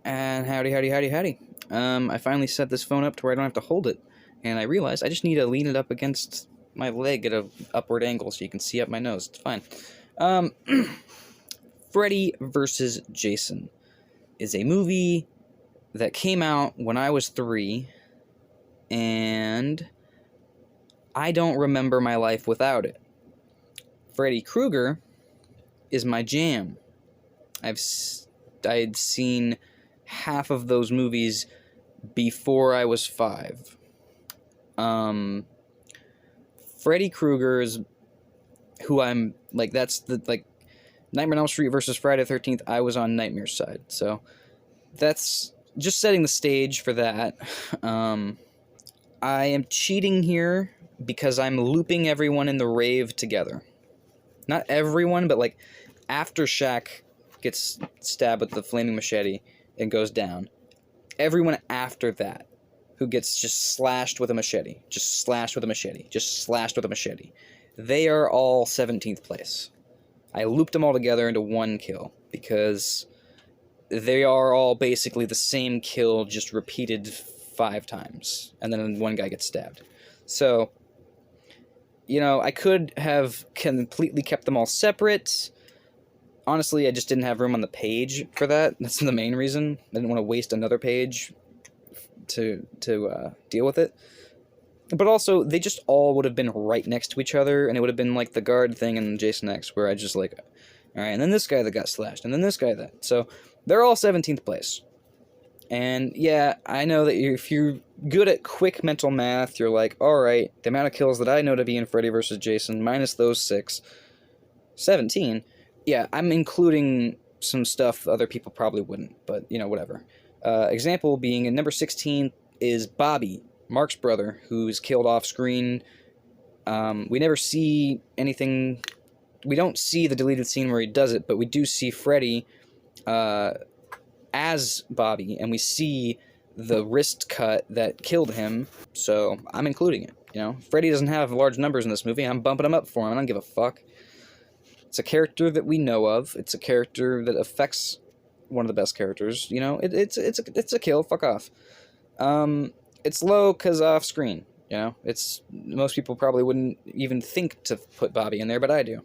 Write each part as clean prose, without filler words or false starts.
And howdy, howdy, howdy, howdy. I finally set this phone up to where I don't have to hold it, and I realized I just need to lean it up against my leg at an upward angle so you can see up my nose. It's fine. Um, Freddy vs. Jason is a movie that came out when I was 3, and I don't remember my life without it. Freddy Krueger is my jam. I'd seen half of those movies before I was 5. Freddy Krueger is who I'm, like, that's the, like, Nightmare on Elm Street versus Friday the 13th, I was on Nightmare's side, so that's just setting the stage for that. I am cheating here because I'm looping everyone in the rave together. Not everyone, but, like, after Shaq gets stabbed with the flaming machete and goes down, everyone after that who gets just slashed with a machete, just slashed with a machete, just slashed with a machete, they are all 17th place. I looped them all together into one kill because they are all basically the same kill, just repeated 5 times, and then one guy gets stabbed. So, you know, I could have completely kept them all separate. Honestly, I just didn't have room on the page for that. That's the main reason. I didn't want to waste another page to deal with it. But also, they just all would have been right next to each other, and it would have been like the guard thing in Jason X, where I just like, alright, and then this guy that got slashed, and then this guy that. So, they're all 17th place. And yeah, I know that if you're good at quick mental math, you're like, alright, the amount of kills that I know to be in Freddy vs. Jason, minus those 6, 17. Yeah, I'm including some stuff other people probably wouldn't, but, you know, whatever. Example being, in number 16 is Bobby, Mark's brother, who's killed off-screen. We never see anything. We don't see the deleted scene where he does it, but we do see Freddy as Bobby, and we see the wrist cut that killed him, so I'm including it, you know? Freddy doesn't have large numbers in this movie, I'm bumping him up for him, I don't give a fuck. It's a character that we know of, it's a character that affects one of the best characters, you know? It's a kill, fuck off. It's low because off-screen, you know? Most people probably wouldn't even think to put Bobby in there, but I do.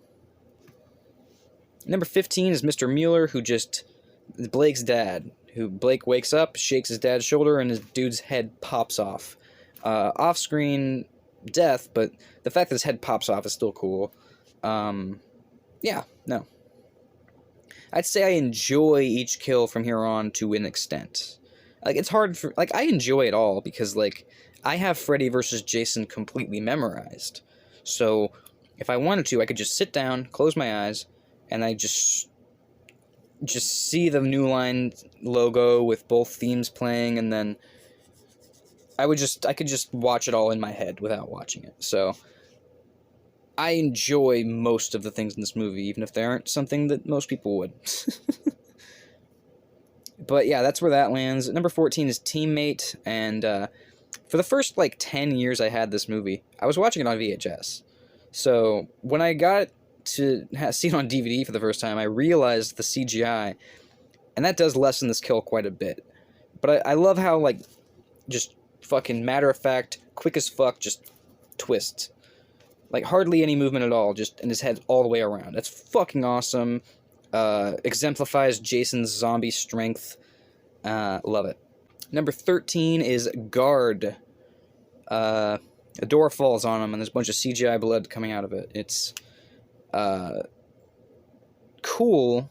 Number 15 is Mr. Mueller, who just... Blake's dad, who Blake wakes up, shakes his dad's shoulder, and his dude's head pops off. Off-screen death, but the fact that his head pops off is still cool. Yeah, no. I'd say I enjoy each kill from here on to an extent. Like, it's hard for... Like, I enjoy it all, because, like, I have Freddy vs. Jason completely memorized. So, if I wanted to, I could just sit down, close my eyes, and I just see the New Line logo with both themes playing, and then I could just watch it all in my head without watching it. So I enjoy most of the things in this movie, even if they aren't something that most people would. But yeah, that's where that lands. Number 14 is Teammate, and for the first, like, 10 years I had this movie, I was watching it on VHS. So when I got to see it on DVD for the first time, I realized the CGI, and that does lessen this kill quite a bit. But I love how, like, just fucking matter-of-fact, quick as fuck, just twists. Like, hardly any movement at all, just, and his head's all the way around. That's fucking awesome. Exemplifies Jason's zombie strength. Love it. Number 13 is Guard. A door falls on him, and there's a bunch of CGI blood coming out of it. It's cool,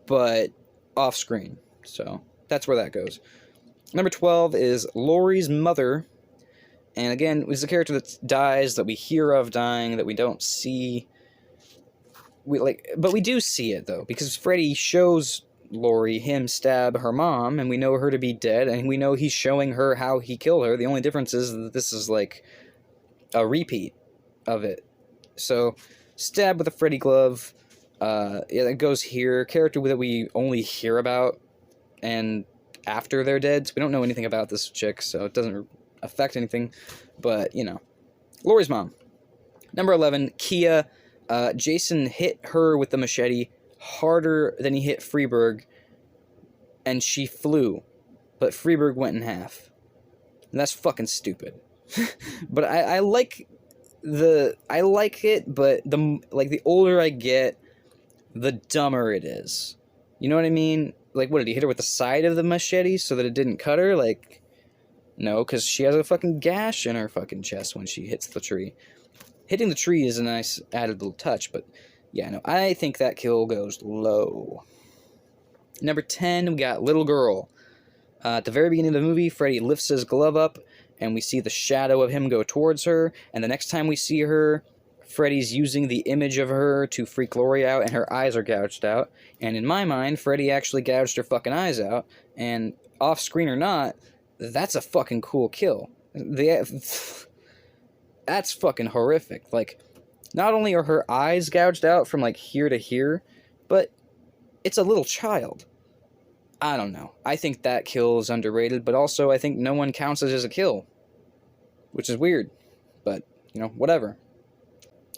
but off-screen. So, that's where that goes. Number 12 is Laurie's mother. And again, it's a character that dies, that we hear of dying, that we don't see. But we do see it, though, because Freddy shows Laurie him stab her mom, and we know her to be dead, and we know he's showing her how he killed her. The only difference is that this is, like, a repeat of it. So, stab with a Freddy glove. Yeah, that goes here. Character that we only hear about, and after they're dead. So we don't know anything about this chick, so it doesn't affect anything. But, you know. Laurie's mom. Number 11, Kia. Jason hit her with the machete harder than he hit Freeberg, and she flew, but Freeberg went in half. And that's fucking stupid. But I like it, but the older I get, the dumber it is. You know what I mean? Like, what, did he hit her with the side of the machete so that it didn't cut her? Like, no, because she has a fucking gash in her fucking chest when she hits the tree. Hitting the tree is a nice added little touch, but yeah, no, I think that kill goes low. Number 10, we got Little Girl. At the very beginning of the movie, Freddy lifts his glove up, and we see the shadow of him go towards her, and the next time we see her, Freddy's using the image of her to freak Laurie out, and her eyes are gouged out. And in my mind, Freddy actually gouged her fucking eyes out, and off-screen or not, that's a fucking cool kill. That's fucking horrific. Like, not only are her eyes gouged out from, like, here to here, but it's a little child. I don't know. I think that kill is underrated, but also I think no one counts it as a kill. Which is weird. But, you know, whatever.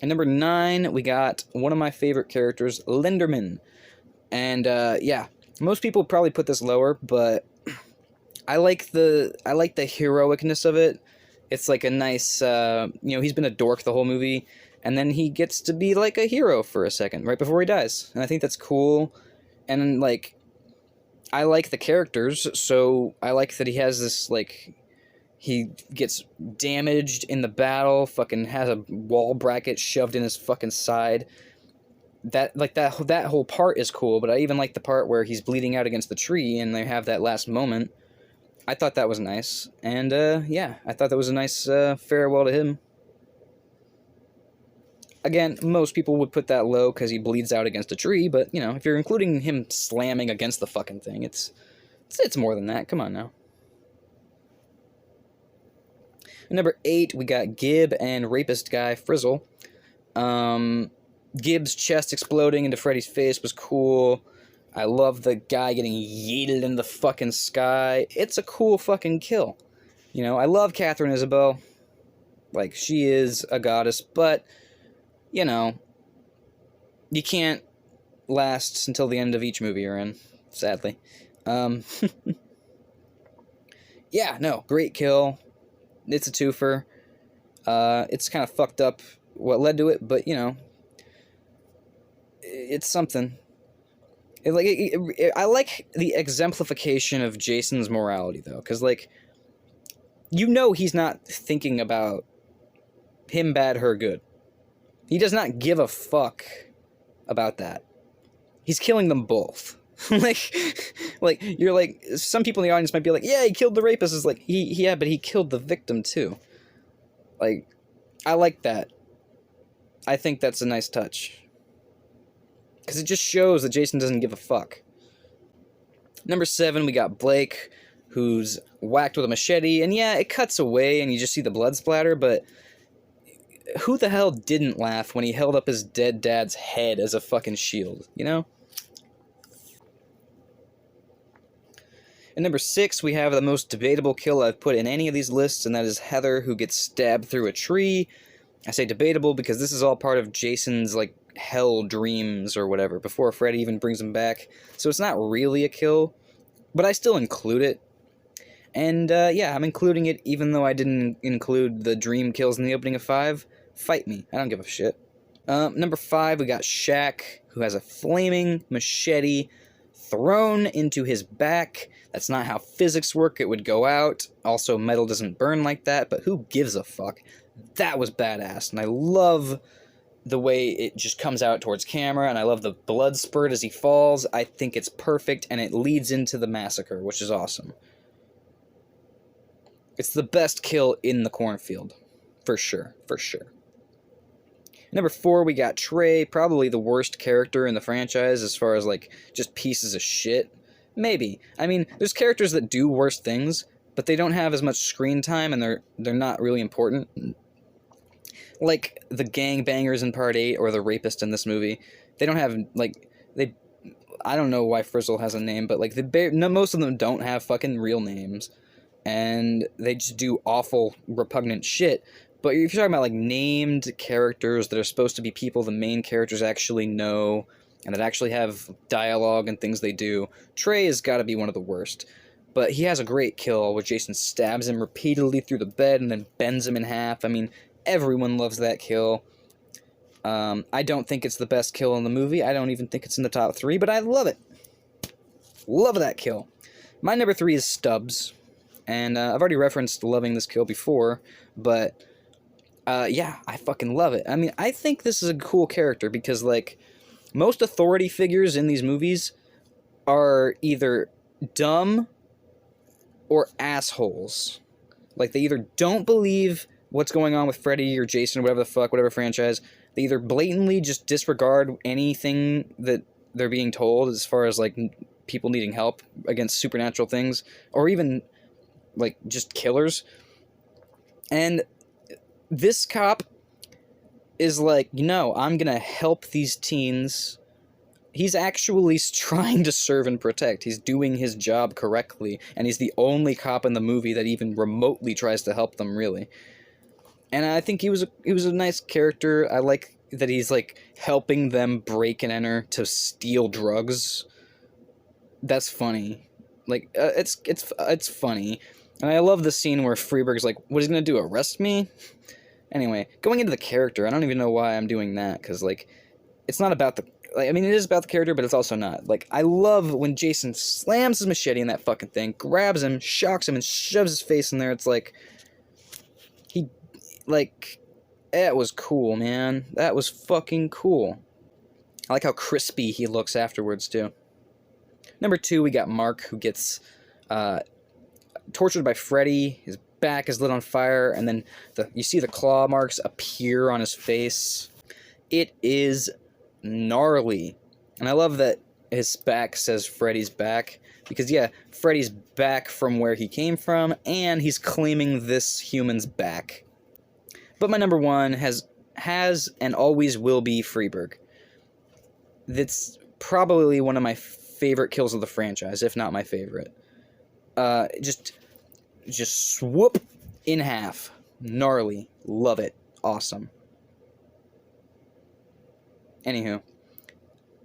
And number 9, we got one of my favorite characters, Linderman. And, yeah, most people probably put this lower, but I like the heroicness of it. It's like a nice, he's been a dork the whole movie, and then he gets to be like a hero for a second, right before he dies. And I think that's cool. And, like, I like the characters, so I like that he has this, like, he gets damaged in the battle, fucking has a wall bracket shoved in his fucking side. That whole part is cool, but I even like the part where he's bleeding out against the tree and they have that last moment. I thought that was nice, and, yeah, I thought that was a nice, farewell to him. Again, most people would put that low because he bleeds out against a tree, but, you know, if you're including him slamming against the fucking thing, it's more than that. Come on now. Number 8, we got Gib and rapist guy Frizzle. Gib's chest exploding into Freddy's face was cool. I love the guy getting yeeted in the fucking sky. It's a cool fucking kill. You know, I love Catherine Isabel. Like, she is a goddess, but, you know, you can't last until the end of each movie you're in, sadly. Yeah, no, great kill. It's a twofer. It's kind of fucked up what led to it, but, you know, it's something. I like the exemplification of Jason's morality, though, because, like, you know he's not thinking about him bad, her good. He does not give a fuck about that. He's killing them both. You're like, some people in the audience might be like, yeah, he killed the rapist. It's like, yeah, but he killed the victim, too. Like, I like that. I think that's a nice touch. Because it just shows that Jason doesn't give a fuck. Number 7, we got Blake, who's whacked with a machete, and yeah, it cuts away and you just see the blood splatter, but who the hell didn't laugh when he held up his dead dad's head as a fucking shield, you know? And number 6, we have the most debatable kill I've put in any of these lists, and that is Heather, who gets stabbed through a tree. I say debatable because this is all part of Jason's, like, hell dreams or whatever, before Freddy even brings him back. So it's not really a kill, but I still include it. And, yeah, I'm including it even though I didn't include the dream kills in the opening of 5. Fight me. I don't give a shit. Number 5, we got Shaq, who has a flaming machete thrown into his back. That's not how physics work. It would go out. Also, metal doesn't burn like that, but who gives a fuck? That was badass, and I love the way it just comes out towards camera, and I love the blood spurt as he falls. I think it's perfect, and it leads into the massacre, which is awesome. It's the best kill in the cornfield. For sure, for sure. Number 4, we got Trey, probably the worst character in the franchise as far as, like, just pieces of shit. Maybe. I mean, there's characters that do worse things, but they don't have as much screen time, and they're not really important. Like the gangbangers in Part 8 or the rapist in this movie. They don't have, like, I don't know why Frizzle has a name, but, like, most of them don't have fucking real names. And they just do awful, repugnant shit. But if you're talking about, like, named characters that are supposed to be people the main characters actually know, and that actually have dialogue and things they do. Trey has got to be one of the worst. But he has a great kill where Jason stabs him repeatedly through the bed and then bends him in half. I mean, everyone loves that kill. I don't think it's the best kill in the movie. I don't even think it's in the top 3, but I love it. Love that kill. My number 3 is Stubbs. And I've already referenced loving this kill before, but yeah, I fucking love it. I mean, I think this is a cool character because, like, most authority figures in these movies are either dumb or assholes. Like, they either don't believe what's going on with Freddy or Jason or whatever the fuck, whatever franchise. They either blatantly just disregard anything that they're being told as far as, like, people needing help against supernatural things, or even, like, just killers. And this cop is like, I'm gonna help these teens. He's actually trying to serve and protect. He's doing his job correctly, and he's the only cop in the movie that even remotely tries to help them, really. And I think he was a nice character. I like that he's, like, helping them break and enter to steal drugs. That's funny. Like, it's funny. And I love the scene where Freeberg's like, what is he gonna do, arrest me? Anyway, going into the character, I don't even know why I'm doing that, because, like, it's not about the... Like, I mean, it is about the character, but it's also not. Like, I love when Jason slams his machete in that fucking thing, grabs him, shocks him, and shoves his face in there. It's like... That was cool, man. That was fucking cool. I like how crispy he looks afterwards, too. Number 2, we got Mark, who gets tortured by Freddy. His back is lit on fire, and then you see the claw marks appear on his face. It is gnarly. And I love that his back says Freddy's back, because, yeah, Freddy's back from where he came from, and he's claiming this human's back. But my number 1 has and always will be Freeberg. That's probably one of my favorite kills of the franchise, if not my favorite. Just swoop in half. Gnarly. Love it. Awesome. Anywho,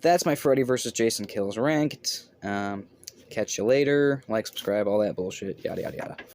that's my Freddy vs. Jason kills ranked. Catch you later. Like, subscribe, all that bullshit. Yada, yada, yada.